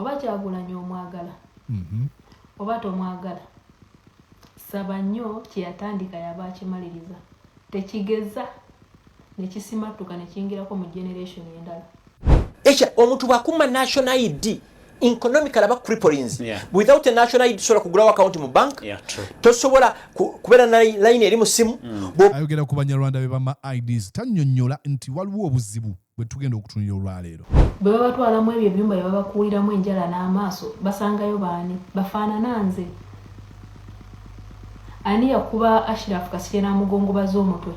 oba Kyagulanyi omwagala oba tomwagala saba nnyo kyeyatandika yaba akimaliriza tekigeza nekisimatuka nekiyingirako mu generation endala ekya omuntu bwakuma national ID economical aba cripples without a national ID sola kugulawo account mu bank tosobola kubeera na line eri mu simu ayogera ku Banyarwanda be bama IDs tannyonnyola nti waliwo obuzibu bwe tugenda okutunira olwaleero bwe babatwalamu ebyo ebyumba bye babakuuliramu enjala n'amaaso basangayo baani bafaanana nze ani yakuba Ashraf Kasirye n'amugongo baz'omutwe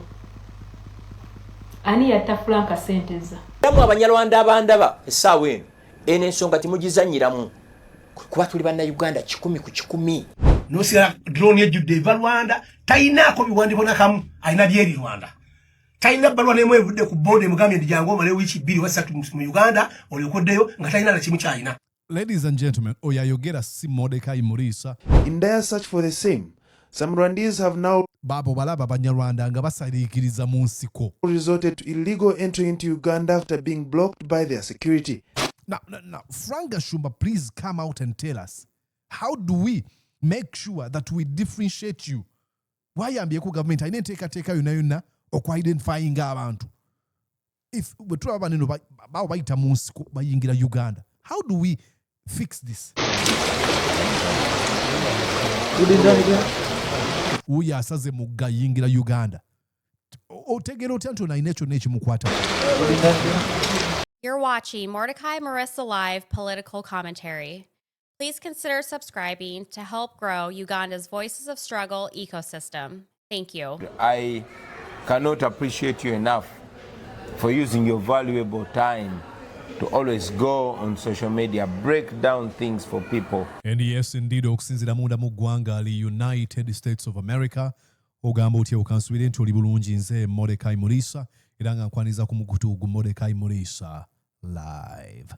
ani yatta Frank Senteza damu Abanyarwanda abandaba essaawa eno eno ensonga temugizanyiramu kuba tuli bannayuganda 10 ku 10 nosira drone ejjudde eva Rwanda tayinaako biwandiiko nakamu ayina byeri Rwanda tayina bbalwa n'emu evudde ku board emugambye ndi jangu omale wiiki 2 wa 3 mu Uganda olyokoddeyo nga tayina na kimu kyayina. Ladies and gentlemen, oyayogera si Mordecai Murisa. In their search for the same, some Rwandese have now babo balaba Banyarwanda nga basaliikiriza mu nsiko resorted to illegal entry into Uganda after being blocked by their security. Now, Frank Gashumba, please come out and tell us, how do we make sure that we differentiate you? Why am I government? I need take yona or identifying abantu. If we try to Uganda, how do we fix this? Uya saze muga yingira Uganda. Otegero tanto na inecho nechi mukwata. You're watching Mordecai Marissa Live Political Commentary. Please consider subscribing to help grow Uganda's Voices of Struggle ecosystem. Thank you. I cannot appreciate you enough for using your valuable time to always go on social media, break down things for people. And yes, indeed, okusinzira munda mu ggwanga li United States of America, ogamba otya okansubira nti oli bulungi nze Mordecai Murisa, era nga nkwaniza ku mukutu gu Mordecai Murisa Live.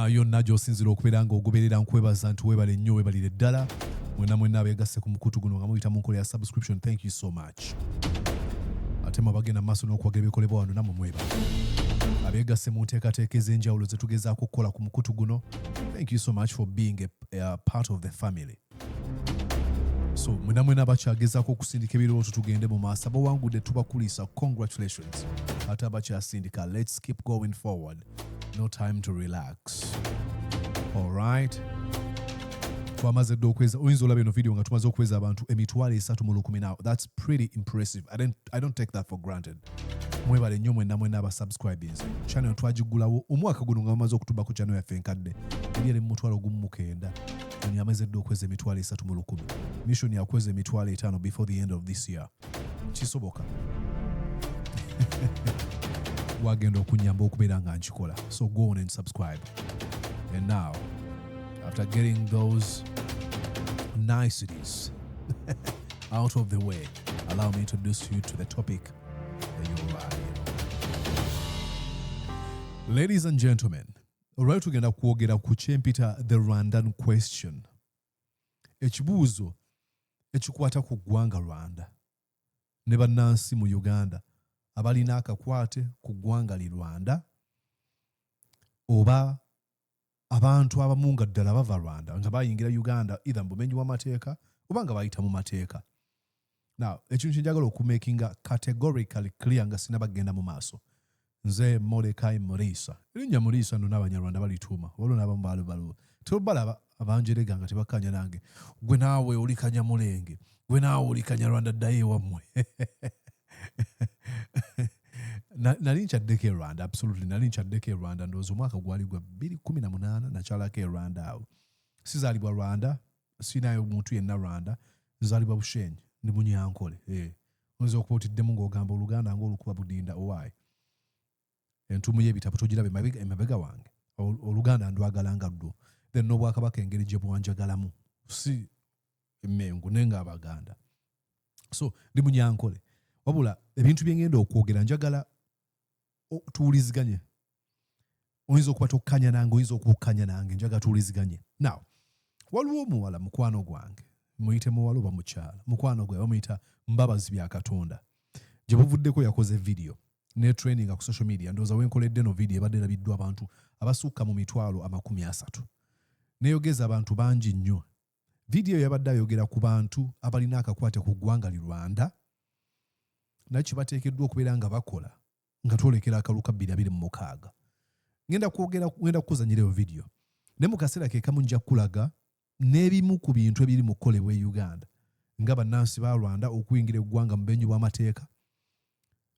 yonna gy'osinzira okubeera nga ogoberera nkwebaza nti weebale nnyo weebalire ddala mwenna abeegasse ku mukutu guno nga muyita mu nkola ya subscription. Thank you so much. Ate mabagenda mu maaso n'okuwagira ebikolebwa wano nammwe mwebale abeegasse mu nteekateeka ez'enjawulo ze tugezaako okukola ku mukutu guno. Thank you so much for being a part of the family. So mwenna abakyagezaako okusindika ebirowoozo tugende mu maaso abawangudde tubakulisa congratulations. Ate abakyasindika let's keep going forward. No time to relax. All right. Twamaze ddo okweza oyinza olaba eno video nga tumaze okweza abantu emitwalo 310 now. That's pretty impressive. I don't take that for granted. Mwebale nnyo mwenna abasubscribers. Channel twagigulawo omwaka guno nga bamaze okutuba ku channel yaffe enkadde. Eri mu mutwalo gumu mukenda. Ani amaze ddo okweza emitwalo 310. Mission ya kweza emitwalo 5 before the end of this year. Kisoboka. Wagenda okunyamba okubeera nga nkikola. So go on and subscribe. And now, after getting those niceties out of the way, allow me to introduce you to the topic that you are here. Ladies and gentlemen, olwali tugenda kwogera ku kyempita the Rwandan question. Ekibuuzo ekikwata ku ggwanga Rwanda ne bannansi mu Uganda abalina akakwate ku ggwanga li Rwanda oba abantu abamu nga ddala bava Rwanda nga bayingira Uganda either mbumenyi w'amateeka oba nga bayita mu mateeka. Now, ekintu kyenjagala okumakinga categorically clear nga sinabagenda mu maaso. Nze Mordecai Murisa. Erinnya Murisa nno n'Abanyarwanda balituuma. Waliwo n'abamu balubaluba. Tebalaba abanjerega nga tebakkanya nange. Gwe naawe oli Kanyamulenge. Gwe naawe oli Kanyarwanda ddayo ewammwe. Nali nkyaddeko e Rwanda, absolutely nali nkyaddeko e Rwanda ndowooza omwaka gwali gwa 2018 nakyalako e Rwanda awo. Sizaalibwa Rwanda, sinayo muntu yenna Rwanda, nzaalibwa Bushenyi, ndi Munyankole. Oyinza okuba otiddemu ng'ogamba Oluganda ng'olukuba budinda owaayi. Entumu y'ebitabo togiraba emabega wange. Oluganda ndwagala nga ddwo. Then n'Obwakabaka engeri gye bwanjagalamu. Si Emmengo nenga Abaganda. So, ndi Munyankole. Wabula, ebintu bye ngenda okwogera njagala tuwuliziganye. Oyinza okuba tokkanya nange, oyinza okukkanya nange, njagala tuwuliziganye. Now, waliwo omuwala mukwano gwange, muyite muwala oba mukyala, mukwano gwe bamuyita Mbabazi bya Katonda. Gye buvuddeko yakoze video. ne training ku social media ndoza wenkoledde no video ebadde erabiddwa abantu abasukka mu mitwalo 30 neyogeza abantu bangi nnyo. Video yabadde ayogera ku bantu abalina akakwate ku ggwanga li Rwanda nakyo bateekeddwa okubeera nga bakola nga twolekera akaluka 2026. Ngenda kukuzanyira eyo video ne mu kaseera ke kamu nja kulaga n'ebimu ku bintu ebiri mu kukolebwa e Uganda nga bannansi ba Rwanda okuyingira eggwanga mu benyi bw'amateeka.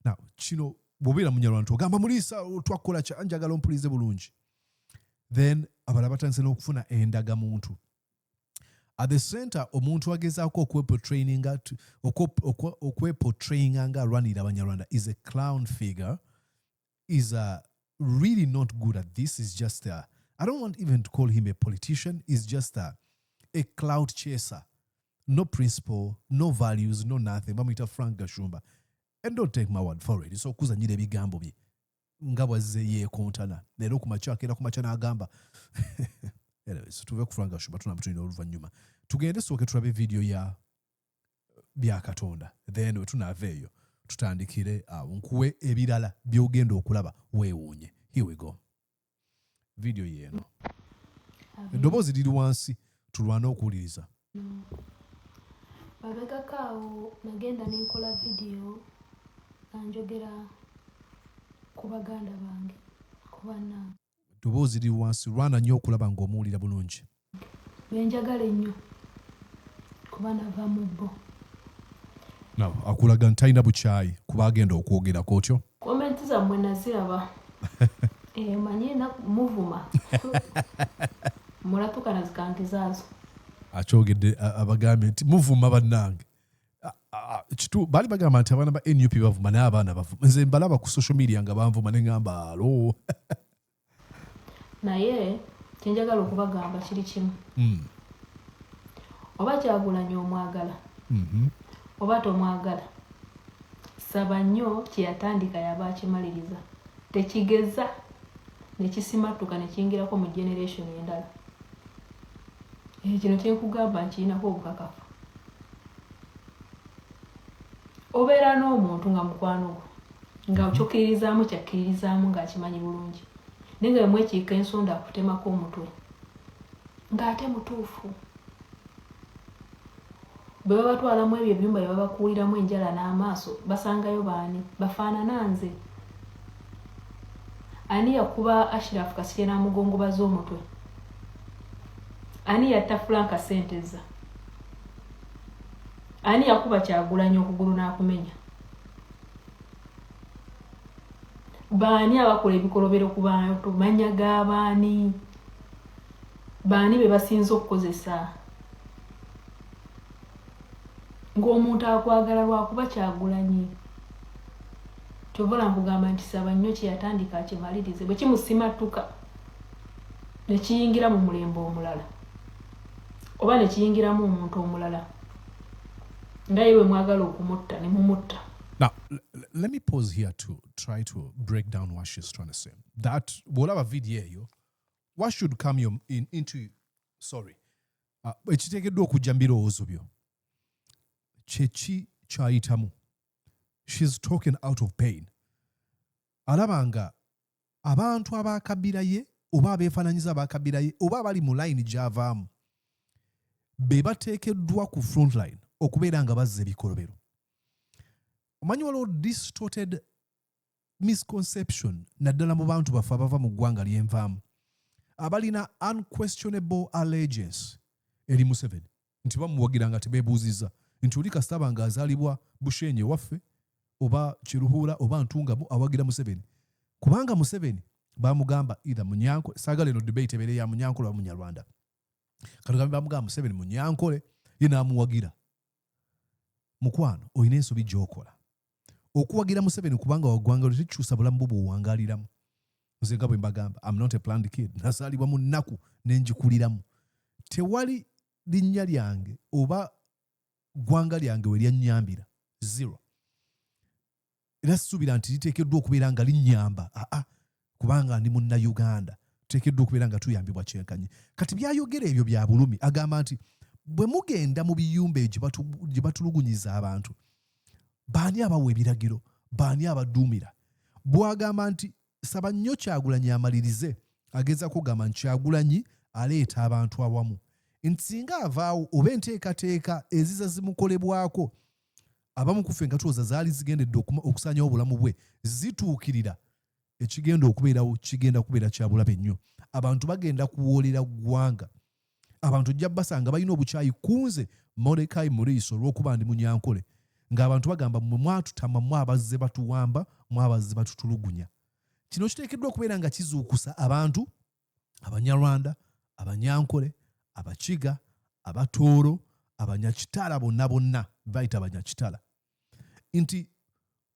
Now kino bw'obeera munyarwanda ogamba muliisa twakola kya njagala ompulize bulungi, then abalala batandise n'okufuna endagamuntu. At the center omuntu agezaako okweportrayinga nga alwanirira abanyarwanda is a clown figure, is really not good at this. Is just I don't want even to call him a politician. He's just a cloud chaser. No principle, no values, no nothing. Bamwita Frank Gashumba. And don't take my word for it. So kuzanyira ebigambo bye nga bwazze yeekontana leero ku makya akeera ku makya n'agamba. Anyways, tuve ku Frank Gashumba tunamutulira oluvannyuma. Tugende sooke tulabe video ya bya Katonda. Then we tunaava eyo tutandikire nkuwe ebirala by'ogenda okulaba weewuunye. Here we go. Video yeeno. Eddoboozi liri wansi tulwana okuwuliriza. Babekakaawo nagenda nenkola video anjogera ku baganda bange ku bannange. Eddoboozi liri wansi lwana nnyo okulaba ng'omuwulira bulungi. Benjagala ennyo kuba nava mu bbo. Akulaga ntalina bukyayi kuba agenda okwogerako otyo. Komenti zammwe naziraba. Manyi muvuma. Mulatuka nazikangizaazo. Akyogedde abagambye nti muvuma bannange. Kitu baali bagamba nti abaana ba NUP bavuma naye abaana bavuma. Nze mbalaba ku social media nga banvuma ne ngamba alo. Naye kyenjagala okubagamba kiri kimu. Oba Kyagulanyi omwagala. Oba tomwagala. Saba nnyo kyeyatandika yaba akimaliriza. Tekigeza ne kisimatuka ne kiyingirako mu generation endala. Kino kyenkugamba nkirinako obukakafu. Obeera n'omuntu nga mukwano gwo nga okyokkiririzaamu kyakkiririzaamu ng'akimanyi bulungi. Naye nga bwemwekiika ensonda akutemako omutwe ng'ate mutuufu. Bwe babatwalamu ebyo ebyumba bye babakuuliramu enjala n'amaaso basangayo baani bafaanana nze. Ani yakuba Ashraf Kasirye n'amugongobaza omutwe? Ani yatta Frank Senteza? Ani yakuba Kyagulanyi okugulu n'akumenya? Baani abakola ebikolobero ku bantu manya g'abaani? Baani be basinze okukozesa? Ng'omuntu akwagala lwakuba Kyagulanyi. Kyovola nkugamba nti saba nnyo kyeyatandika akimalirize. Bwe kimusimatuka ne kiyingira mu mulembe omulala oba ne kiyingiramu omuntu omulala nga ye bwe mwagala okumutta ne mumutta. Now, let me pause here to try to break down what she's trying to say. That whatever video eyo, what should come into ekiteekeddwa okujja mu birowoozo byo kyeki kyayitamu. She's talking out of pain. Alaba nga abantu abakabira ye oba abeefaananyiza abakabira ye oba abali mu line gy'avaamu be bateekeddwa ku front line okubeera nga bazza ebikolobero. Omanyi waliwo distorted misconception naddala mu bantu baffe abava mu ggwanga lyenvaamu abalina unquestionable allegiance eri Museveni nti bamuwagira nga tebeebuuzizza nti oli kasitaba nga azaalibwa Bushenye waffe oba Kiruhura oba Ntungamu awagira Museveni. Kubanga Museveni bamugamba either Munyankole, saagala eno debate ebeere ya Munyankole oba Munyarwanda. Katugambe bamugamba Museveni Munyankole ye n'amuwagira. Mukwano olina ensobi gy'okola. Okuwagira Museveni kubanga waggwanga lwe tekikyusa bulamu bwo bw'owangaaliramu. Nze nga bwe mbagamba I'm not a planned kid. Nasaalibwa mu nnaku ne ngikuliramu. Tewali linnya lyange oba ggwanga lyange we lyannyambira. Zero. Era sisuubira nti liteekeddwa okubeera nga linnyamba. Kubanga ndi munna Uganda. Tuteekeddwa okubeera nga tuyambibwa kyenkanyi. Kati byayogera ebyo bya bulumi agamba nti bwe mugenda mu biyumba egyo gye batulugunyiza abantu, baani abawa ebiragiro, baani abaduumira, bwagamba nti saba nnyo Kyagulanyi amalirize ageza kugamba nti Kyagulanyi aleeta abantu awamu nti singa avaawo oba enteekateeka eziza zimukolebwako abamu ku ffe nga tuwoza zaali zigendedde okusaanyawo obulamu bwe zituukirira ekigenda okubeerawo kigenda kubeera kya bulabe nnyo. Abantu bagenda kuwoolera ggwanga. Abantu ojja basanga balina obukyayi kunze Mordecai Muriiso olw'okuba ndi Munyankole ng'abantu bagamba mmwe mwatutama mwabazze batuwamba mwabazze batutulugunya. Kino kiteekeddwa okubeera nga kizuukusa abantu Abanyarwanda, Abanyankole, Abakiga, Abatooro, Abanyakitala bonna bayita Abanyakitala nti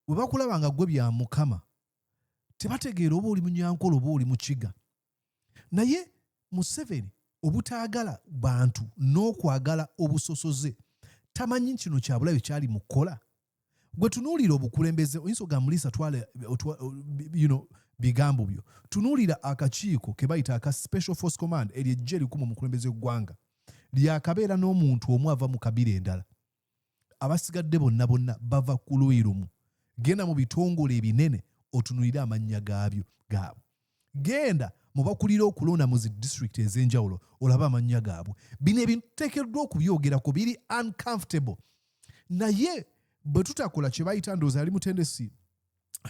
bwe bakulaba nga gwe bya Mukama tebategeera oba oli Munyankole oba oli Mukiga. Naye Museveni obutaagala bantu n'okwagala obusosoze tamanyi kino kya bulabe kyali mu kkola. Gwe tunuulira obukulembeze oyinza ogamba Mulisa twale bigambo byo. Tunuulira akakiiko ke bayita aka Special Force Command ery'eggye erikuma omukulembeze gw'eggwanga lyakabeera n'omuntu omu ava mu kabira endala. Abasigadde bonna bava ku luuyi lumu. Genda mu bitongole ebinene otunuulire amannya gaabo. Genda mu bakulira okulonda mu zi district ez'enjawulo olaba amannya gaabwe. Bino ebintu tuteekeddwa okubyogerako biri uncomfortable. Naye bwe tutakola kye bayita ndowooza yali mutendesi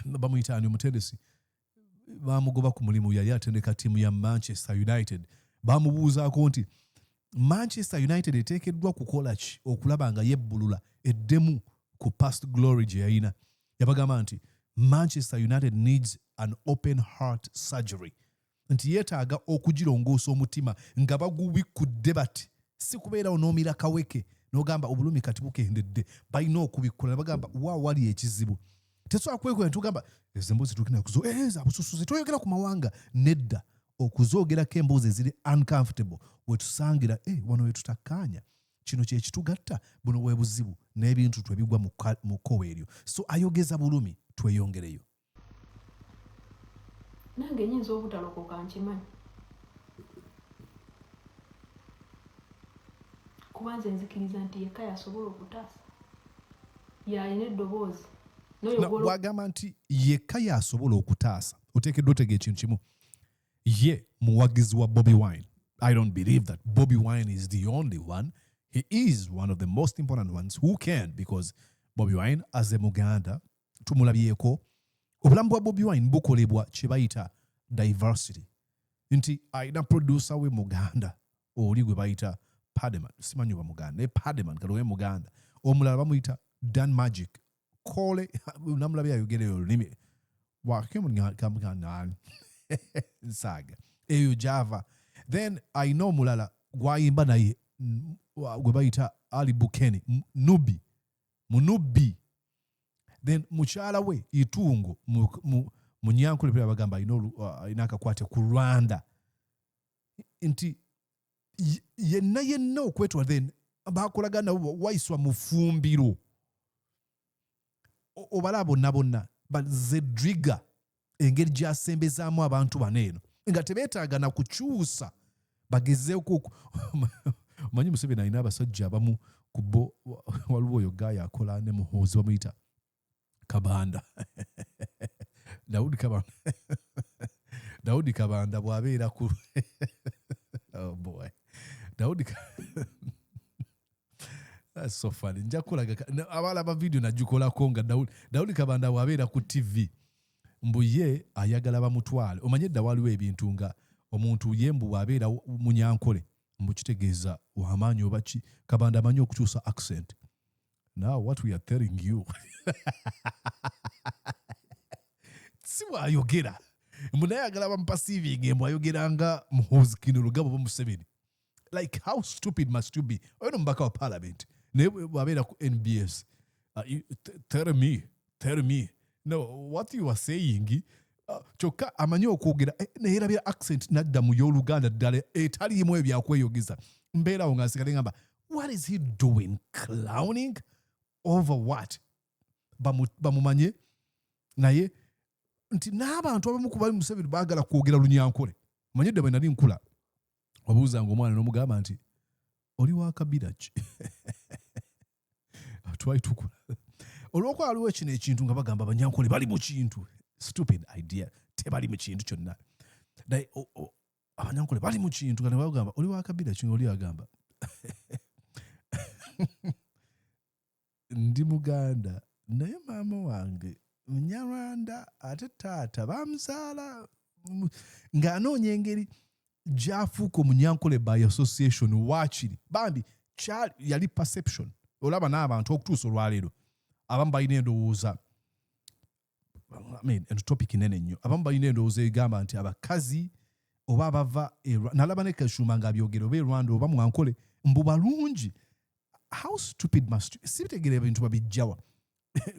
bamuyita ani omutendesi baamugoba ku mulimu yali atendeka ttiimu ya Manchester United. Baamubuuzaako nti Manchester United eteekeddwa kukola ki okulaba nga yebbulula eddemu ku past glory gye yalina. Yabagamba nti Manchester United needs an open heart surgery. Nti yeetaaga okugirongoosa omutima nga bagubikudde bati si kubeerawo n'omira kaweke n'ogamba obulumi kati bukendedde balina okubikola bagamba wa wali ekizibu. Tesobola kwekweka tugamba ezemboozi tukina kuzo za bususuzi toyogera ku mawanga nedda okuzoogerako emboozi eziri uncomfortable wetusangira wano wetutakkaanya kino kye kitugatta buno bwe buzibu n'ebintu twebigwa mu kkowa eryo. So ayogeza bulumi tweyongereyo. Nange nyinza obutalokoka nkimanyi kuba nze nzikiriza nti yekka yasobola okutaasa yalina eddoboozi bwagamba nti yekka yasobola okutaasa oteekeddwa otega ekintu kimu ye muwagizi wa Bobi Wine. I don't believe that Bobi Wine is the only one. He is one of the most important ones who can, because Bobi Wine as a Muganda tumulabyeko obulamu bwa Bobi Wine bukolebwa kye bayita diversity. Nti ayina producer we Muganda oli gwe bayita Pademan, simanyi wa Muganda Pademan kalowe Muganda, omulala bamuyita Dan Magic kole namulabya ayogera olulimi wakemungamuganda nsaga eyo Java. Then I know mulala gwayimba naye gwe bayita Ali Bukeni Munubi. Then mukyala we Itungo Munyankole pera bagamba ina akakwate ku Rwanda nti yenna okwetwa then bakolagana waiswa mufumbiro obala bonna bazedriga engeri gyasembezaamu abantu baneeno nga tebeetaaga na kukyusa bagezeeko manyi Museveni alina abasajja abamu kubo waliwo oyo gaya akola ne muhoozi bamuyita Kabanda Daudi Kabanda bw'abeera ku oh boy Daudi that's so funny. Nja kulaga abalaba video najukolako nga Daudi Kabanda bw'abeera ku TV mbu ye ayagala bamutwale. Omanye dda waliwo ebintu nga omuntu ye mbu bw'abeera Munyankole mbu kitegeeza wamaanyi oba ki Kabanda amanyi okukyusa accent. Now what we are telling you si bw'ayogera mbu naye ayagala bampasivinge mbu ayogeranga muhoozi Kino Lugabo ba Museveni. Like how stupid must you be? Oyo no mubaka wa parliament naye bw'abeera ku NBS tell me no what you are saying kyokka amanyi okwogera neyerabira accent nadda mu y'Oluganda ddala etaliimu ebyakweyogeza. Mbeerawo nga nsigale ngamba what is he doing, clowning over what? Bamumanye naye nti n'abantu abamu ku bali Museveni baagala kwogera Lunyankole. Manye dda bwe nali nkula wabuuzanga omwana n'omugamba nti oli wa kabira ki? Twali tukula olw'okuba waliwo kino ekintu nga bagamba Abanyankole bali mu kintu stupid idea tebali mu kintu kyonna naye abanyankole bali mu kintu kati bagamba oli wakabira kino oli agamba ndi Muganda naye maama wange Munyarwanda ate taata bamuzaala ng'anoonya engeri gy'afuuka Omunyankole by association waakiri bambi yali perception olaba n'abantu okutuusa olwaleero abamu balina endowooza topic nene nnyo abamu balina endowooza egamba nti abakazi oba abava nalaba ne Kashumba ng'abyogera oba Rwanda oba Mwankole mbu balungi. How stupid must sibitegera ebintu babijjawa.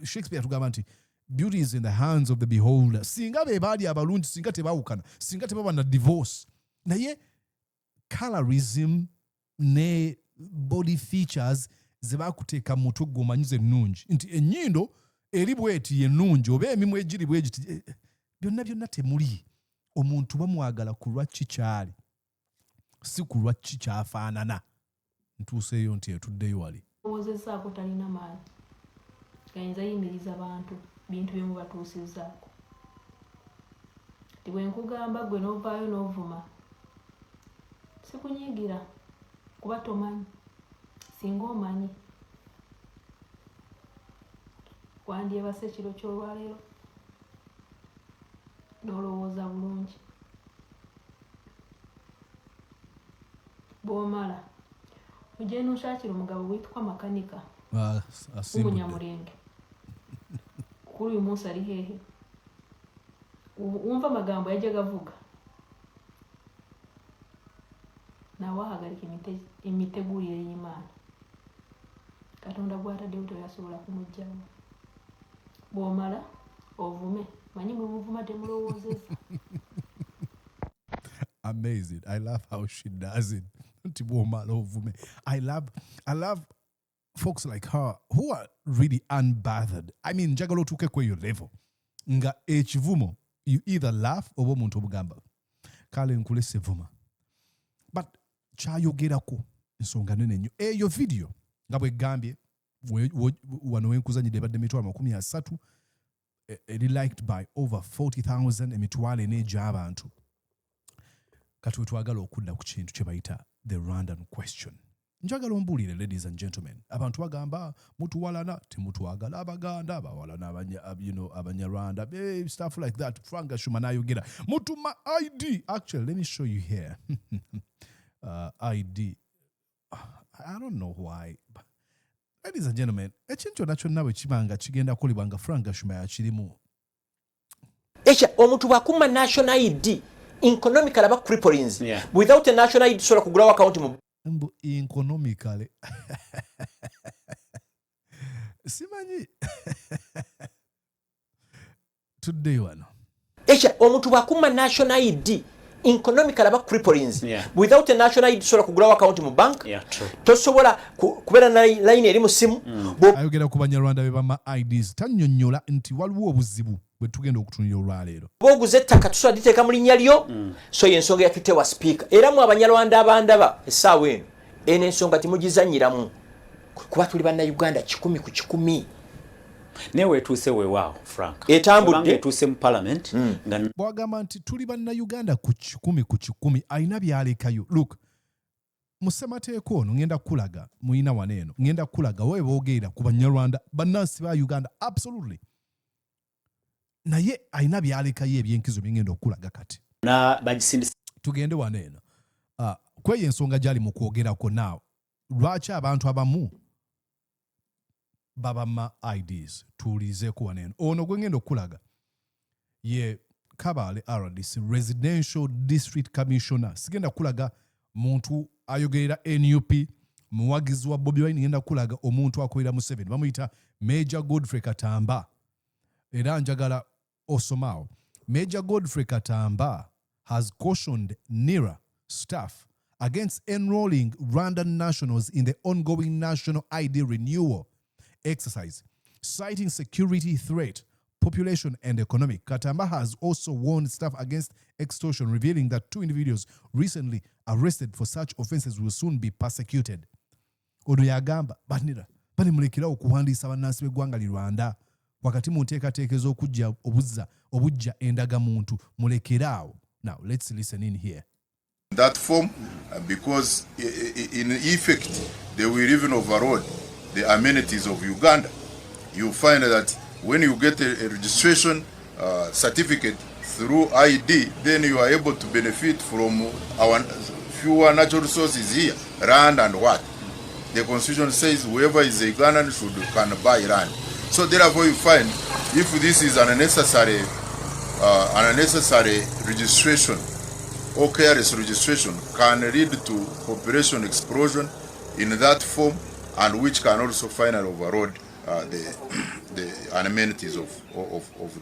Shakespeare tugamba nti beauty is in the hands of the beholder. Singa be baali abalungi singa tebawukana singa tebaba na divorce naye colorism ne body features zebakuteeka mu mutwe gw'omanyize ennungi nti ennyindo eri bweti ennungi oba emimu egiri bwegiti byonna temuli omuntu bamwagala ku lwa kikyali si ku lwa kikyafaanana. Ntuuseeyo nti etuddeyo wali owozesaako talina maanyi gayinza yimiriza abantu bintu bye mubatuusizzaako ti bwe nkugamba gwe n'ovaayo n'ovuma sikunyiigira kuba tomanyi singa omanyi wandyebase ekiro ky'olwaleero n'olowooza bulungi bw'omala ugenda oshakira omugabo witwa makanika w'umunyamulenge kuri uyu munsi ari hehe wumva amagambo yajya gavuga nawe ahagarika imitegurire y'Imana Katonda gw'ataddewo teyasobola kumugyawo bw'omala ovume manyi bwe muvuma temulowoozeza. Amazing. I love how she does it. I love folks like her who are really unbothered. I mean, njagala otuuke kweyo level nga ekivumo you either laugh oba omuntu obugamba kale nkulese vuma but kyayogerako ensonga nene nnyo eyo video nga bwegambye wano wenkuzanyidde ebadde emitwalo 30 eri liked by over 40,000 emitwalo ena egy'abantu kati wetwagala okudda ku kintu kye bayita the Rwandan question. Njagala ombuulire ladies and gentlemen abantu bagamba mutuwalana temutwagala Abaganda abawalana Abanyarwanda stuff like that. Frank Gashumba n'ayogera mutuma ID. Actually, let me show you here. ID. I don't know why. But ladies and gentlemen, ekintu kyonna bwe kibanga kigenda kolebwanga Frank Gashumba yakirimu. Omuntu bwakuma national ID economically aba cripples. Without a national ID sola kugulawo account mu economically. Simanyi. Today one. Omuntu bwakuma national ID economically aba cripples. Without a national ID sola kugulawo account mu bank. Tosobola kubeera na line eri mu simu. Ayogera ku Banyarwanda be bama IDs tannyonnyola nti waliwo obuzibu bwe tugenda okutunira olwaleero. Boguze ettaka tusobola diteeka mu linnya lyo so y'ensonga yatutte wa speaker. Era mu Abanyarwanda abandaba essaawa eno eno ensonga temugizannyiramu kuba tuli bannayuganda 10 ku 10. Newe etuuse weewaawo Frank. Etambudde etuuse mu parliament. Bwagamba nti tuli bannayuganda ku 10 ku 10 alina byalekayo. Look, musemateeko ono ngenda kulaga muyina waneeno ngenda kulaga we boogera ku Banyarwanda bannansi ba Uganda absolutely. Naye alina byalekayo ebyenkizo bingenda okulaga kati. Na bagisindisa tugende waneeno. Kweyo ensonga gyali mu kwogerako naawe. Lwaki abantu abamu babama IDs tuulizeeko waneeno. Ono gwe ngenda okulaga ye Kabale RDC Residential District Commissioner. Sigenda kulaga muntu ayogerera NUP muwagizi wa Bobi Wine. Ngenda kulaga omuntu akolera Museveni bamuyita Major Godfrey Katamba. Era njagala osomao. Major Godfrey Katamba has cautioned NIRA staff against enrolling Rwandan nationals in the ongoing national ID renewal exercise, citing security threat, population and economic. Katamba has also warned staff against extortion, revealing that 2 individuals recently arrested for such offenses will soon be persecuted. Ono yagamba banira bali mulekerawo okuwandiisa bannansi b'eggwanga li Rwanda wakati mu nteekateeka okujja obujja endaga muntu mulekeraawo. Now let's listen in here. That form, because in effect they will even override the amenities of Uganda. You find that when you get a registration certificate through ID, then you are able to benefit from our fewer natural resources here, land and what. The constitution says whoever is a Ugandan can buy land. So therefore you find if this is an unnecessary registration or careless registration can lead to population explosion in that form, and which can also finally override the amenities of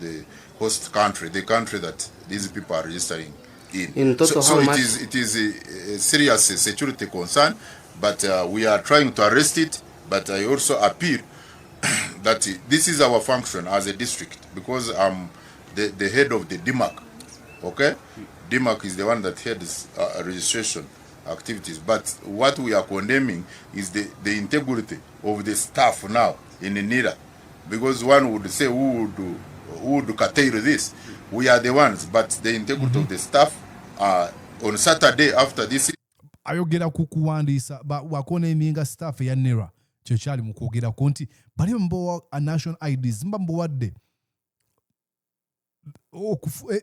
the host country, the country that these people are registering in. So it is a serious security concern, but we are trying to arrest it. But I also appeal that this is our function as a district, because I'm the head of the DMAC. Okay, DMAC is the one that heads registration activities. But what we are condemning is the integrity of the staff now in NIRA, because one would say who would curtail this? We are the ones, but the integrity of the staff on Saturday after this. Ayogera kukuwandiisa wakone eminga staff ya NIRA kyali mu kwogera ko nti bali mbowa a national IDs mbawadde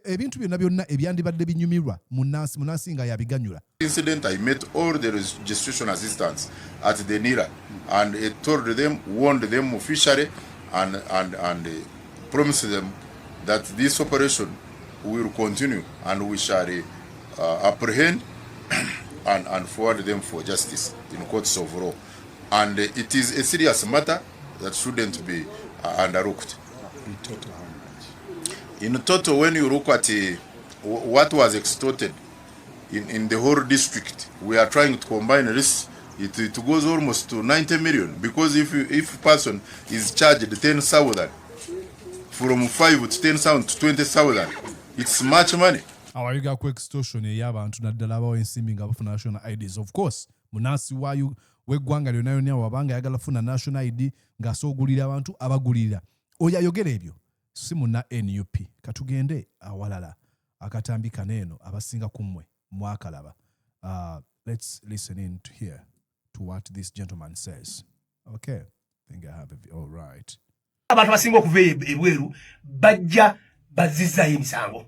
ebintu byonna ebyandibadde binyumirwa munansi nga yabiganyula. Incident, I met all the registration assistants at the NIRA and I told them, warned them officially and promised them that this operation will continue and we shall apprehend and forward them for justice in courts of law. And it is a serious matter that shouldn't be underlooked. In total, how much? In total, when you look at what was extorted in the whole district, we are trying to combine this. It goes almost to 90 million, because if a person is charged 10,000, from 5 to 10,000 to 20,000, it's much money. Awayiga ku extortion ey'abantu naddala abawo ensimbi nga bafuna national IDs. Of course, munansi waayo w'eggwanga lyonna yonna wabanga ayagala funa national ID ng'asoogulira abantu abagulirira. Oyo ayogera ebyo si munna NUP. Katugende awalala akatambi kaneeno abasinga kummwe mwakalaba. Let's listen in to hear to what this gentleman says. Okay, I think I have it. All right. Abantu basinga okuva ebweru bajja bazizza emisango.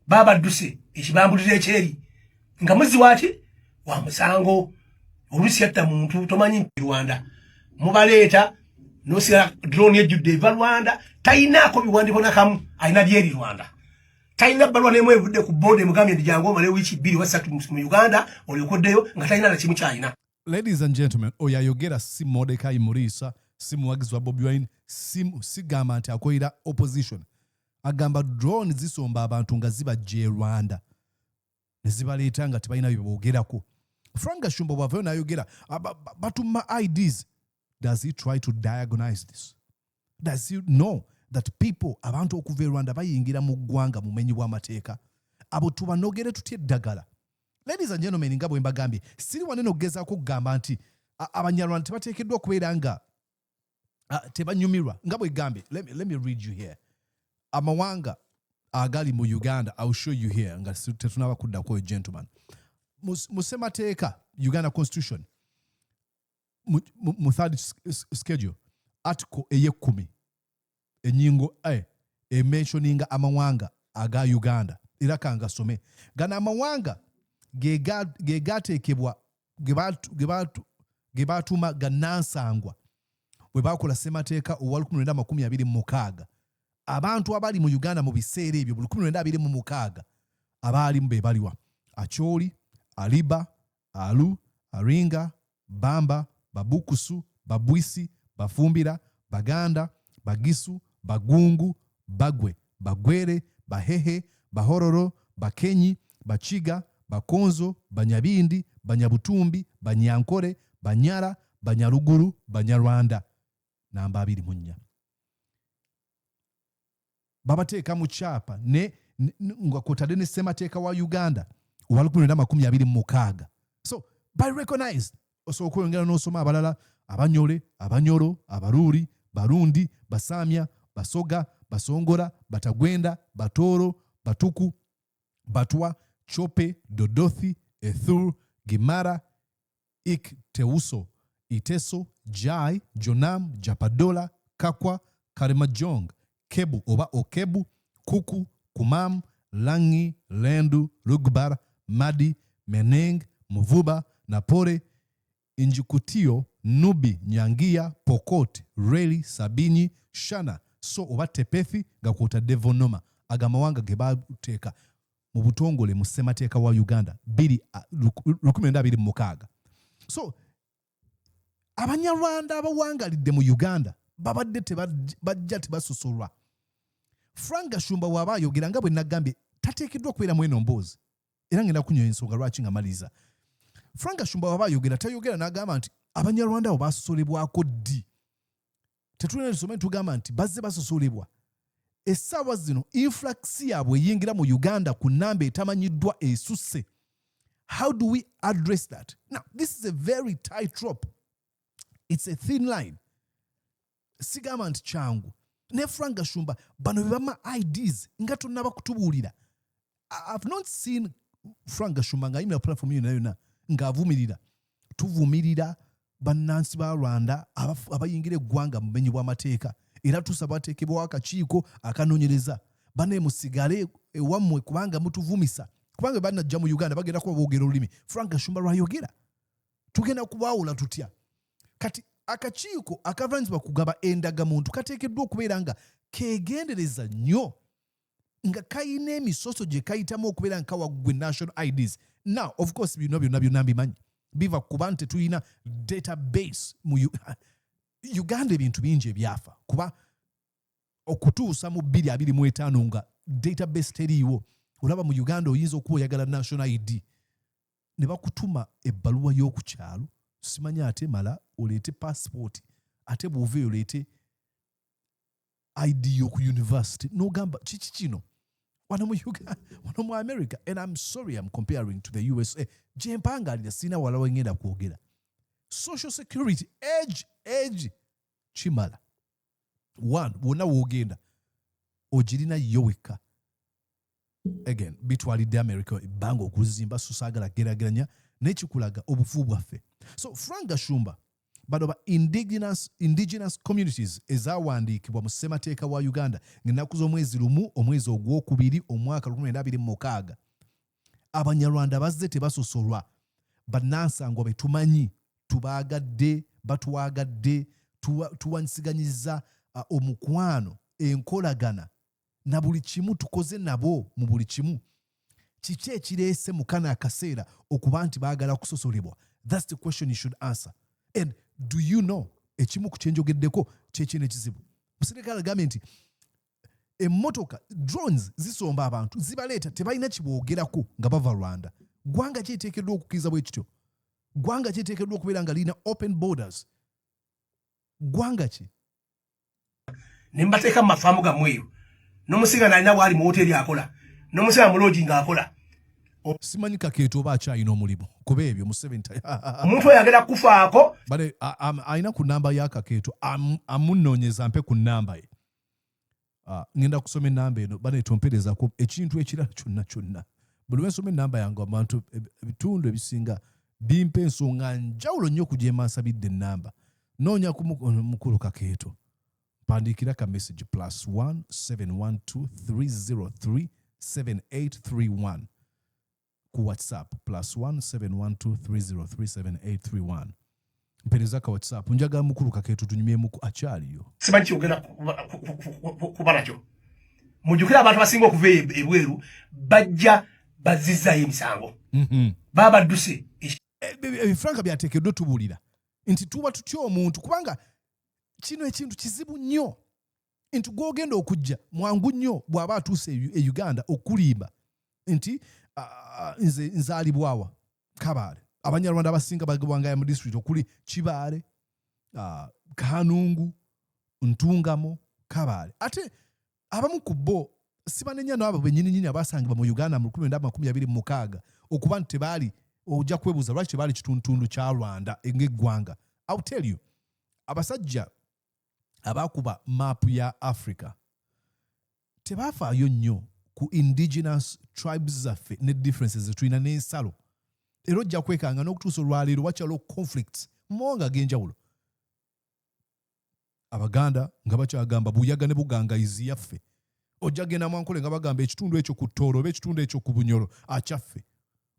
Baba duse ekibambulira ekyeri nga muzi wati wa musango olusi yatta muntu tomanyi Rwanda mubaleeta nosira drone ejjudde Rwanda tayinaako biwandiko nakamu ayina byeri Rwanda tayina balwa nemwe evudde ku board emugambye ndijango male wiki 2 wa 3 mu Uganda olyokoddeyo nga tayina na kimu kyayina. Ladies and gentlemen, oyayogera si Mordecai Murisa, si muwagizi wa Bobi Wine, si gamba nti akoyira opposition. Agamba drone zisomba abantu nga zibajje Rwanda ne zibaleeta nga tebalina bye boogerako. Frank Gashumba bw'avaayo n'ayogera batuma IDs. Does he try to diagnose this? Does he know that people abantu okuva e Rwanda bayingira mu ggwanga mu menyi bw'amateeka? Abo tubanogere tutya eddagala. Ladies and gentlemen, nga bwe mbagambye, siri wanene okugezaako kugamba nti abanyarwanda tebateekeddwa okubeera nga tebanyumirwa. Nga bwe gambye, let me read you here. Amawanga agali mu Uganda, I'll show you here nga tetunaba kuddako gentleman. Musemateeka Uganda Constitution mu third schedule article eye10 enyingo mentioninga amawanga aga Uganda era kangasome gana amawanga ge gateekebwa ge batuma gannansangwa bwe bakola semateeka owa 1926. Abantu abali mu Uganda mu biseera ebyo 1926 abaalimu be baliwa Acholi, Aliba, Alu, Aringa, Bamba, Babukusu, Babwisi, Bafumbira, Baganda, Bagisu, Bagungu, Bagwe, Bagwere, Bahehe, Bahororo, Bakenyi, Bachiga, Bakonzo, Banyabindi, Banyabutumbi, Banyankore, Banyara, Banyaruguru, Banyarwanda. Namba 2 munnya. Babateeka mu kyapa ne ngakotade ne semateeka wa Uganda wa 1926. So by recognized also okwongera n'osoma abalala Abanyole, Abanyoro, Abaruri, Barundi, Basamya, Basoga, Basongora, Batagwenda, Batoro, Batuku, Batwa, Chope, Dodothi, Ethur, Gimara, Ik Teuso, Iteso, Jai, Jonam, Japadola, Kakwa, Karimajong, Kebu oba Okebu, Kuku, Kumam, Langi, Lendu, Rugbar, Madi, Meneng, Muvuba, Napore, Injikutio, Nubi, Nyangia, Pokot, Reli, Sabini, Shana, so oba Tepefi, Gakuta Devonoma, Agamawanga Geba Uteka, Mubutongole, Musemateka wa Uganda, Bidi, Lukumenda Bidi Mukaga. So, Abanyarwanda abawangalidde mu Uganda, babadde bajja tebasosolwa. Frank Gashumba waba ayogera nga bwe nagambye tateekeddwa okubeera mu eno mboozi. Era ngenda kunywa ensonga lwaki nga maliriza. Frank Gashumba waba ayogera tayogera n'agamba nti Abanyarwanda abo basosolebwako ddi. Tetulina lusome tugamba nti bazze basosolebwa. Essaawa zino influx yaabwe eyingira mu Uganda ku nnamba etamanyiddwa esusse. How do we address that? Now, this is a very tight rope. It's a thin line. Sigamba nti changu. Ne Frank Gashumba bano bebama IDs nga tonnaba kutubuulira. I've not seen Frank Gashumba nga ayimira platform yonna ng'avumirira. Tuvumirira bannansi ba Rwanda abayingira eggwanga mu bumenyi bw'amateeka. Era tusaba bateekebwaho akakiiko akanoonyereza. Bane musigale ewammwe kubanga mutuvumisa. Kubanga bannajja mu Uganda bagenda kuba boogera olulimi. Frank Gashumba lwayogera. Tugenda kubaawula tutya. Kati akakiiko akavanyiza kugaba endagamuntu kateekeddwa okubeera nga keegendereza nnyo nga kayina emisoso gye kayitamu okubeera nga kawaggwe national IDs. Now, of course, bino byonna mbimanyi. Biva kuba nti tuyina database mu Uganda ebintu bingi ebyafa. Kuba okutuusa mu 2025 nga database teriiwo. Olaba mu Uganda oyinza okuba oyagala national ID. Ne bakutuma ebbaluwa y'oku kyalo. Simanyi ate mala oleete passport. Ate bw'oveeyo oleete ID y'oku university. N'ogamba kiki kino? Wano mu America, and I'm sorry I'm comparing to the USA. Gye mpangalira sina wala wengenda kwogera. Social security, age, chimala. One, wonna woogenda. Ogirina yo wekka. Again, bitwalidde America ebbanga okuzimba so saagala geraageranya n'ekikulaga obufu bwaffe. So Frank Gashumba, bano ba indigenous communities ezawandiikibwa mu ssemateeka wa Uganda ng'ennaku z'omwezi lumu omwezi ogwokubiri omwaka 1926. Abanyarwanda bazze tebasosolwa. Bannansangwa be tumanyi tubaagadde, batwagadde, tuwansiganyiza omukwano, enkolagana na buli kimu tukoze nabo mu buli kimu. Kiki ekireese mu kana akaseera okuba nti baagala kusosolebwa? That's the question you should answer. And do you know ekimu ku kyenjogeddeko kyekino ekizibu? Muserikale agambye nti emmotoka drones zisomba abantu zibaleeta tebalina kiboogerako nga bava Rwanda. Gwanga kyeteekeddwa okukkiriza bwe kityo? Gwanga kyeteekeddwa okubeera nga lina open borders? Gwanga ki? Ne mbateeka mu mafaamu gammwe eyo. N'omusinga nalina bw'ali mu hoteri akola. N'omusinga mu lodging akola. Simanyi Kakeeto oba akyayina omulimu kuba ebyo Museveni omuntu oyo agenda kufaako bale ayina ku nnamba ya Kakeeto amunnoonyeza mpe ku nnamba ye. Ngenda kusoma ennamba eno bale tomperezako ekintu ekirala kyonna. Buli lwe nsoma ennamba yange abantu ebitundu ebisinga bimpa ensonga njawulo nnyo okujeema nsabidde ennamba. Noonya ku mukulu Kakeeto. Mpandiikira ka message +1 712 303 7831. Ku WhatsApp +1 712 303 7831. Mpereza ka WhatsApp njagala mukulu Kakeeto tunyumyemu ku akyaliyo. Simanyi kyogera kuba nakyo. Mujjukira abantu basinga okuva ebweru bajja bazizzayo emisango. Baba badduse. Frank byateekeddwa tubuulira nti tuba tutya omuntu kubanga kino ekintu kizibu nnyo nti gw'ogenda okujja mwangu nnyo bw'aba atuuse e Uganda okulimba nti nze nzaalibwawa Kabaale. Abanyarwanda abasinga bagabwanga mu district okuli Kibaale, Kanungu, Ntungamo, Kabaale. Ate abamu ku bo sibanenya n'abo bennyini abasangibwa mu Uganda mu 1926 okuba nti tebaali ojja kwebuuza lwaki tebaali kitundu kya Rwanda ng'eggwanga. I'll tell you, abasajja abakuba map ya Africa tebafaayo nnyo ku indigenous tribes zaffe ne differences tulina n'ensalo era ojja kwekanga n'okutuusa olwaleero wakyalo conflicts monga ag'enjawulo. Abaganda nga bakyagamba buyaga ne bugangayizi yaffe. Ojja genda Mwankole nga bagamba ekitundu ekyo ku Tooro oba ekitundu ekyo ku Bunyoro akyaffe.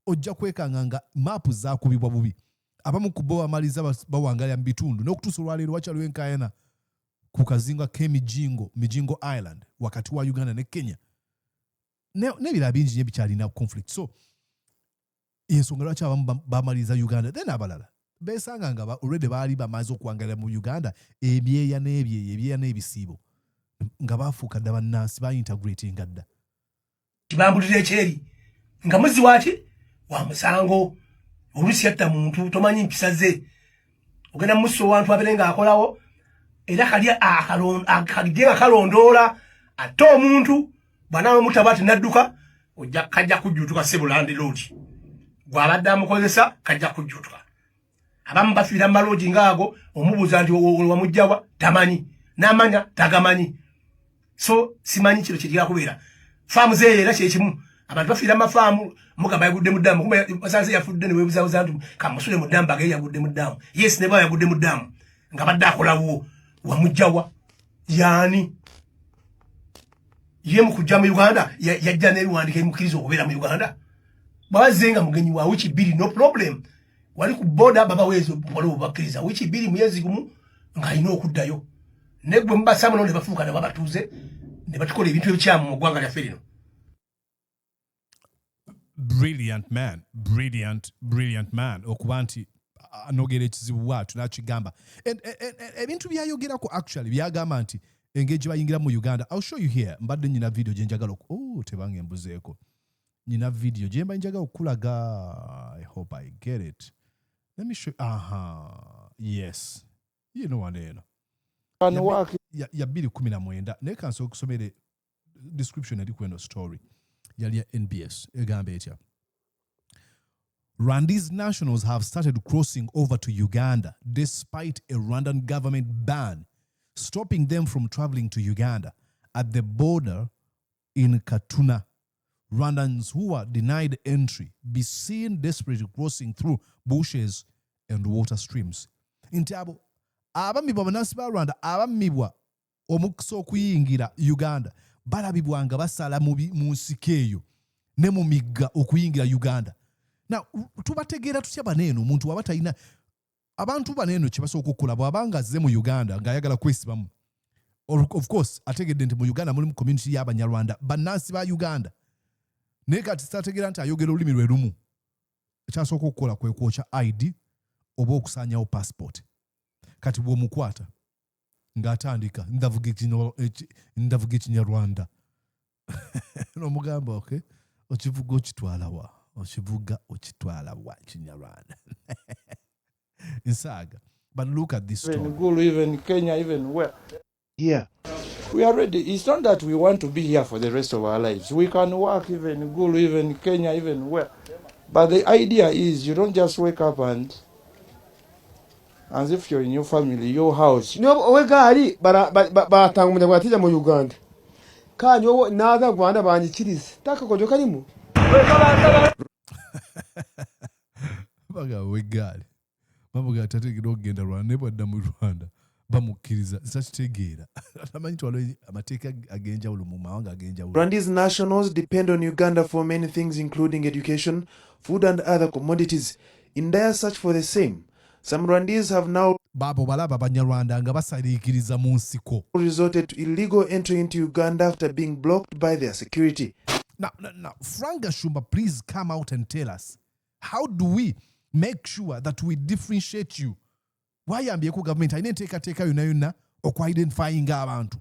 Ojja kwekanga nga maapu zaakubibwa bubi. Abamu ku bo bamaliza bawangalira mu bitundu n'okutuusa olwaleero wakyaliwo enkaayana ku kazinga k'Emigingo, Migingo Island wakati wa Uganda ne Kenya. N'ebirala bingi nnyo bikyalina conflict. So ensonga lwaki abamu bamaliza Uganda then abalala beesanga nga already baali bamaze okuwangalira mu Uganda ebyeya n'ebisiibo nga baafuuka dda bannansi baintegratinga dda. Kibambulira ekyeri nga muzi waaki wa musango oluusi yatta muntu tomanyi mpisa ze ogenda musso owantu abeere nga akolawo era kalidde nga kalondoola ate omuntu bw'anaaba mutaba ati nadduka kajja kujjuutuka Sebulandi Road gw'abadde amukozesa kajja kujjuutuka. Abamu bafiira mu maloogi ng'ago omubuuza nti wamugjawa tamanyi n'amanya tagamanyi. So simanyi kino kye kubeera faamu zeeyo era kyekimu abantu bafiira mu mafaamu mugamba yagudde mu ddamu basanze yafudde ne weebuzaabuza nti kamusule mu ddamu bagee yagudde mu ddamu. Yes ne baba yagudde mu ddamu nga badde akolawo wamugjawa yaani ye mu kujja mu Uganda yajja n'ebiwandiiko ebimukkiriza okubeera mu Uganda. Bwazenga mugenyi wa wiki 2 no problem wali ku boda baba wezo wali obakkiriza wiki 2 mwezi gumu nga alina okuddayo negwe mbasamu ne bafuuka ne babatuuze ne batukola ebintu ebikyamu mu ggwanga lyaffe lino. Brilliant man okuba nti anogera ekizibu waatu n'akigamba ebintu byayogerako actually byagamba nti engeri gye bayingira mu Uganda. I'll show you here. Mbadde nyina video gye njagala tebanga embuzeeko. Nyina video gye mba njagala okulaga. I hope I get it. Let me show. Yes. You know what eno. Ya 2019 naye kanso okusomere description eri kweno story. Yali ya NBS egamba etya. Rwandese nationals have started crossing over to Uganda despite a Rwandan government ban stopping them from traveling to Uganda. At the border in Katuna, Rwandans who were denied entry be seen desperately crossing through bushes and water streams. Intabo, abamibwa banansi ba Rwanda, abamibwa omukisa okuyingira Uganda, balabibwa nga basala mu nsiko eyo ne mu migga okuyingira Uganda. Now, tubategeera tutya baneeno omuntu waba talina abantu baneeno kye basooka okukola bw'abanga azze mu Uganda ng'ayagala kwesibamu. Of course, ategedde nti mu Uganda mulimu community y'Abanyarwanda bannansi ba Uganda. Naye kati sitategeera nti ayogera olulimi lwe lumu. Ekyasooka okukola kwe kwokya ID oba okusaanyawo passport. Kati bw'omukwata ng'atandika ndavuga Ekinyarwanda. N'omugamba okay, okivuga okitwala wa? Okivuga okitwala wa Kinyarwanda. Insaga. But look at this story. Even Kenya, even where? Here. We are ready. It's not that we want to be here for the rest of our lives. We can work even Gulu, even Kenya, even where. But the idea is you don't just wake up and as if you're in your family, your house. No, we gari baratanga umunyarwanda atija mu Uganda. Kanyo naza Rwanda banyikirise. Taka kojo karimu. Baga we gari. Bamuga tategera okugenda Rwanda ne bwadda mu Rwanda. Bamukkiriza sakitegeera atamanyi twalo amateeka ag'enjawulo mu mawanga ag'enjawulo. Rwandese nationals depend on Uganda for many things including education, food and other commodities. In their search for the same, some Rwandese have now babo balaba Banyarwanda nga basaliikiriza mu nsiko resorted to illegal entry into Uganda after being blocked by their security. Now, Frank Gashumba, please come out and tell us, how do we make sure that we differentiate you? Why yambyeko government ayina enteekateeka yonna okw-identifying abantu?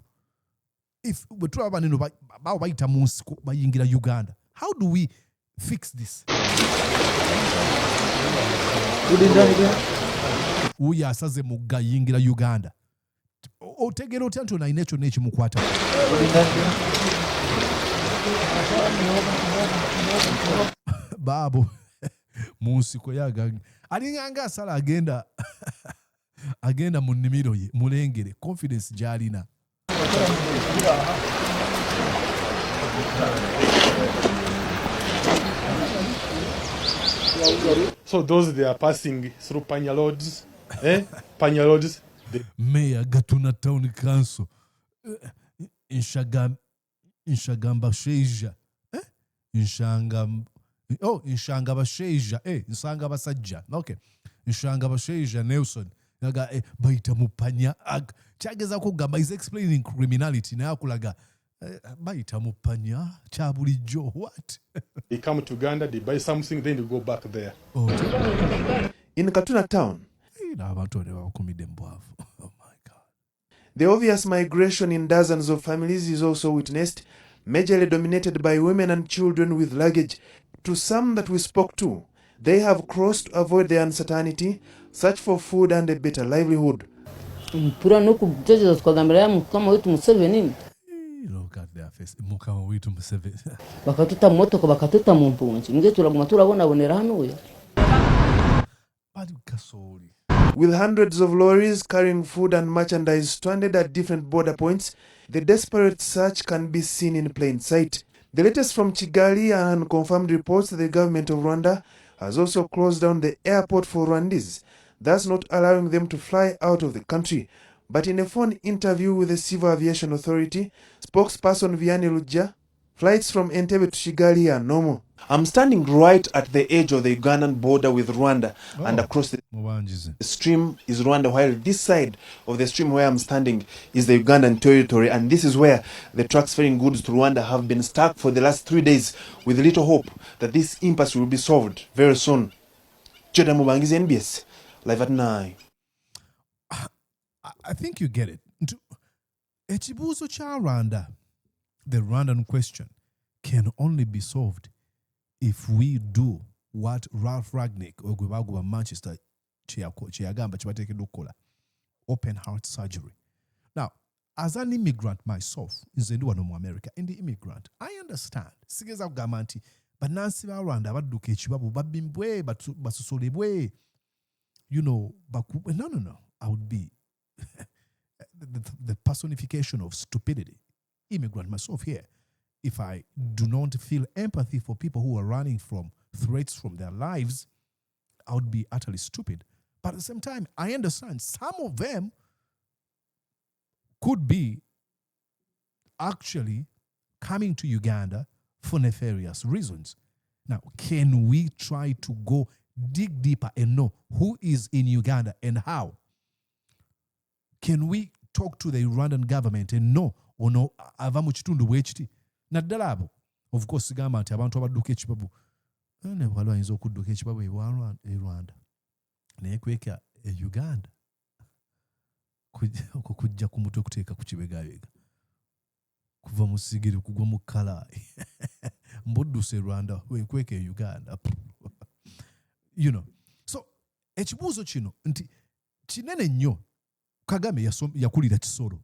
If bwe tulaba baneno bawo bayita mu nsiko bayingira Uganda, how do we fix this? Uyo asaze mugga yingira Uganda. Otegeera otya nti ono ayina ekyo n'ekimukwata? Baabo mu nsiko yagange alinganga asala agenda agenda mu nnimiro ye mulengere confidence gy'alina. So those they are passing through Panya roads, Panya roads. Mayor Gatuna Town Council, Inshagamba Sheja, Inshanga Basheja, Nsanga Basajja, okay, Inshanga Basheja Nelson, Naga Baita Mupanya Ag, Chageza Kugamba is explaining criminality now, Kulaga. Baita Mupanya, Chabuli Joe, what? They come to Uganda, they buy something, then they go back there. Oh. In Katuna town, the obvious migration in dozens of families is also witnessed, majorly dominated by women and children with luggage. To some that we spoke to, they have crossed to avoid the uncertainty, search for food and a better livelihood. Look at their face. Mukama witu Museveni. Bakatuta motoko bakatuta mu mpunzi. Nge turaguma turabonabonera hano uya. With hundreds of lorries carrying food and merchandise stranded at different border points, the desperate search can be seen in plain sight. The latest from Kigali and unconfirmed reports that the government of Rwanda has also closed down the airport for Rwandese, thus not allowing them to fly out of the country. But in a phone interview with the Civil Aviation Authority, spokesperson Vianney Luja, flights from Entebbe to Kigali are normal. I'm standing right at the edge of the Ugandan border with Rwanda, and across the stream is Rwanda, while this side of the stream where I'm standing is the Ugandan territory, and this is where the trucks ferrying goods to Rwanda have been stuck for the last 3 days, with little hope that this impasse will be solved very soon. Jordan Mubangizi, NBS, live at 9. I think you get it. Echibuzo cha Rwanda, the Rwandan question, can only be solved if we do what Ralph Ragnick or Gwagu Manchester Chiagamba Chibateke Dukola, open heart surgery. Now, as an immigrant myself, in Zenduano America, in the immigrant, I understand. Sigeza Gamanti, but Nancy Rwanda, but Duke Chibabu, but Bimbwe, but Basusoliwe, you know, no. I would be the personification of stupidity. Immigrant myself here. If I do not feel empathy for people who are running from threats from their lives, I would be utterly stupid. But at the same time, I understand some of them could be actually coming to Uganda for nefarious reasons. Now, can we try to go dig deeper and know who is in Uganda and how? Can we talk to the Rwandan government and know or no avamu chitundu bwechiti? Naddala abo, of course, sigamba nti abantu abadduka ekibabu ne waliwo ayinza okudduka ekibabu e Rwanda naye kweka e Uganda kujja ku mutwe kuteeka ku kibegabega kuva mu sigiri kugwa mu kalaayi mbudduse Rwanda kweka e Uganda you know. So ekibuuzo kino nti kinene nnyo. Kagame yakulira Kisoro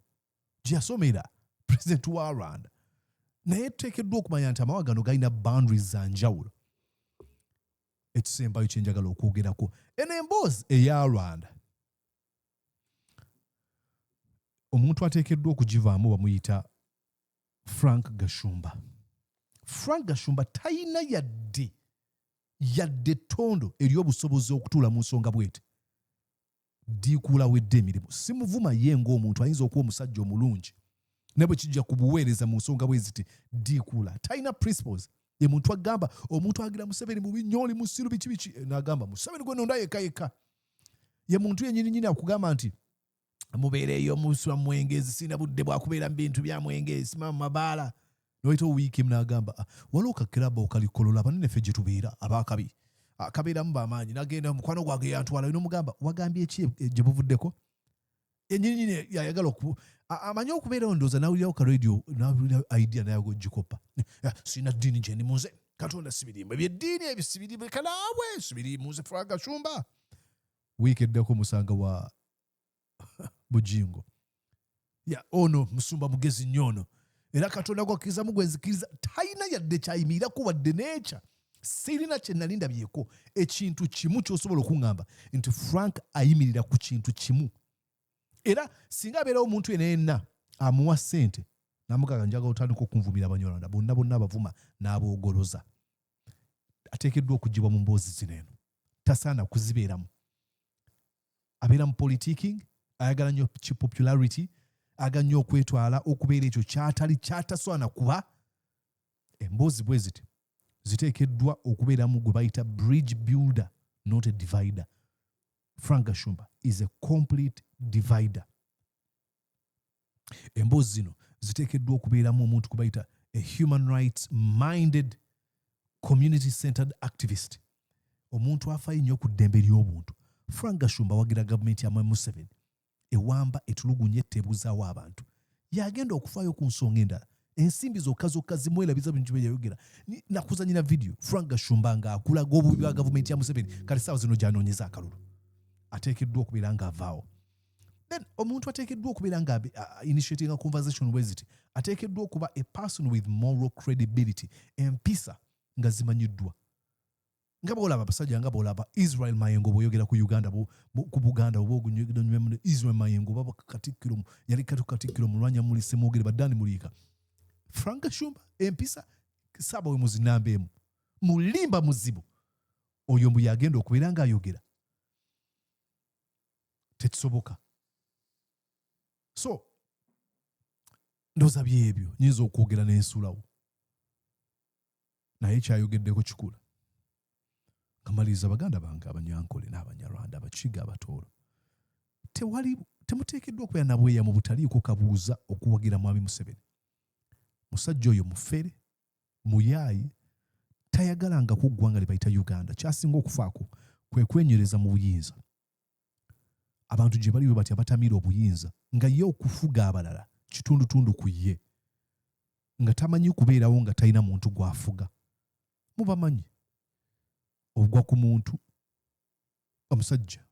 gye yasomera president wa Rwanda naye tuteekeddwa okumanya nti amawanga gano galina boundaries za njawulo. Ekisembayo kye njagala okwogerako eno emboozi eya Rwanda omuntu ateekeddwa okugivaamu bamuyita Frank Gashumba. Frank Gashumba talina yadde ttondo ery'obusobozi okutuula mu nsonga bwete. Diikula wedde emirimu. Simuvuma ye ng'omuntu ayinza okuba omusajja omulungi ne bwe kijja ku buweereza mu nsonga bwe ziti diikula. Talina principles. Ye muntu agamba omuntu agira Museveni mu binyoli mu siru biki n'agamba Museveni gwe nonda yekka. Ye muntu yennyini akugamba nti mubeereeyo musula mwengezi sina budde bwakubeera mu bintu bya mwengezi sima mu mabaala. Noyita owiiki n'agamba waliwo kakiraba okalikolola abanene ffe gye tubeera abaakabi. Akabeeramu bamaanyi nagenda mukwano gwange yantwala n'omugamba wagambye ki gye buvuddeko yennyini yayagala amanyi okubeera ondooza n'awulirawo ka radio n'awulira idea naye gikopa sina ddiini gye ndi muze Katonda sibirimu ebyeddiini ebyo sibirimu kanaawe sibirimu nze Frank Gashumba. Wiiki eddako musanga wa Bujingo ono musumba mugezi nnyo ono era Katonda gwakkiriza mugwenzikiriza talina yadde kyayimirako wadde neekya sirina kye nali ndabyeko ekintu kimu ky'osobola okuŋŋamba nti Frank ayimirira ku kintu kimu. Era singa abeerawo omuntu yenna amuwa ssente n'amugamba njagala otandika okunvumira Abanyarwanda bonna abavuma n'aboogoloza, ateekeddwa okugibwa mu mboozi zino eno. Tasaana kuzibeeramu. Abeera mu politiking, ayagala nnyo popularity, ayagala nnyo okwetwala okubeera ekyo ky'atasaana kuba. Emboozi bwe ziti ziteekeddwa okubeeramu gwe bayita bridge builder, not a divider. Frank Gashumba is a complete divider. Emboozi zino ziteekeddwa okubeeramu omuntu gwe bayita a human rights minded community centered activist. Omuntu afaayo nnyo ku ddembe ly'obuntu. Frank Gashumba wagira gavumenti ya Museveni ewamba etulugunya etteebuzaawo abantu. Yagenda okufaayo ku nsonga endala. Ensimbi zokka zimwerabiza bintu bye yayogera. Nakuzanyira video Frank Gashumba ng'akulaga obubi bwa gavumenti ya Museveni kale ssaawa zino gy'anoonyeza akalulu. Ateekeddwa okubeera ng'avaawo. Then omuntu ateekeddwa okubeera nga initiating a conversation bwe ziti ateekeddwa okuba a person with moral credibility, empisa nga zimanyiddwa. Nga bw'olaba abasajja nga bw'olaba Israel Mayengo bw'oyogera ku Uganda ku Buganda oba ogunywa Israel Mayengo baba katikkiro yali katikkiro mulwanya mulise mwogere baddani muliika. Frank Gashumba empisa saba we muzinambeemu mulimba muzibu oyo mbu yagenda okubeera ng'ayogera tekisoboka. So ndowooza byebyo nyinza okwogera n'ensulawo naye kyayogeddeko kikula. Kamaliriza Baganda bange Abanyankole n'Abanyarwanda Abakiga Abatooro, temuteekeddwa okubeera nabweya mu butaliiko kabuuza okuwagira Mwami Museveni. Musajja oyo mufere muyaayi tayagalanga ku ggwanga lye bayita Uganda. Kyasinga okufaako kwe kwenyereza mu buyinza. Abantu gye baliwe bati abatamiira obuyinza nga ye okufuga abalala kitundutundu ku ye nga tamanyi kubeerawo nga talina muntu gw'afuga. Mubamanyi ogwa ku muntu omusajja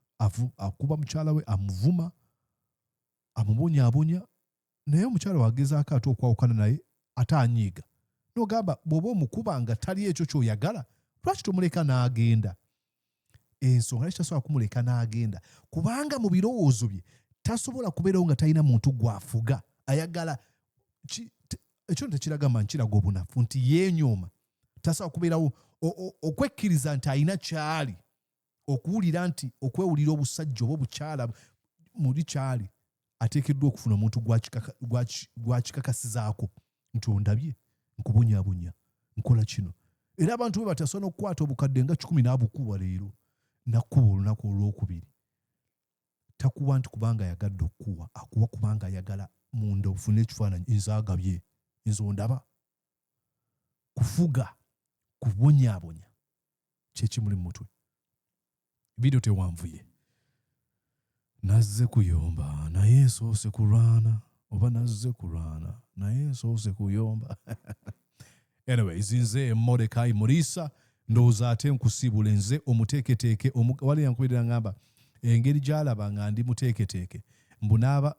akuba mukyala we amuvuma amubonyaabonya naye omukyala wagezaako ate okwawukana naye ate anyiiga. N'ogamba bw'oba omukuba nga tali ekyo ky'oyagala lwaki tomuleka n'agenda? Ensonga lwaki tasobola kumuleka n'agenda? Kubanga mu birowoozo bye tasobola kubeerawo nga talina muntu gw'afuga. Ayagala ekyo tekiraga nkiraga obunafu nti yeenyooma. Tasobola kubeerawo okwekkiriza nti alina kyali okuwulira nti okwewulira obusajja oba obukyala muli kyali ateekeddwa okufuna omuntu gwakikakasizaako nti ondabye nkubonyaabonya nkola kino. Era abantu bwe batasobola okukwata obukadde nga 10 n'abukuba leero nakkuba olunaku olwokubiri. Takuwa nti kubanga ayagadde okukuwa, akuwa kubanga ayagala munda ofune ekifaananyi nze agabye nze ondaba. Kufuga kubonyaabonya kyekimuli mu mutwe. Video tewanvuye. Nazze kuyomba naye nsoose kulwana oba nazze kulwana naye nsoose kuyomba. Anyways, nze Mordecai Murisa ndowooza ate nkusiibule nze omuteeketeeke wali yankubirira ngamba engeri gy'alaba nga ndi muteeketeeke mbunaaba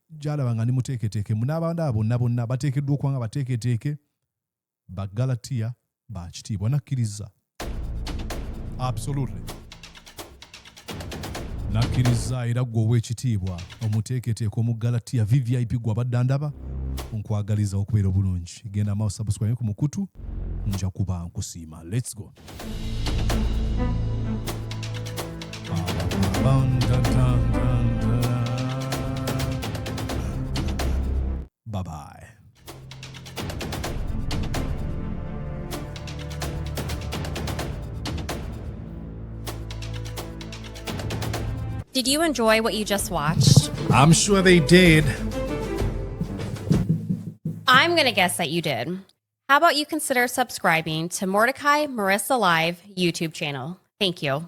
gy'alaba nga ndi muteeketeeke munaaba bonna bateekeddwa okuba nga bateeketeeke ba Galatiya ba kitiibwa. Nakkiriza absolutely nakkiriza era gwe ow'ekitiibwa omuteeketeeke omu Galatiya VVIP gwe abadde ndaba nkwagaliza okubeera obulungi. Genda maaso subscribe ku mukutu nja kuba nkusiima. Let's go. Bye bye. Did you enjoy what you just watched? I'm sure they did. I'm going to guess that you did. How about you consider subscribing to Mordecai Marissa Live YouTube channel? Thank you.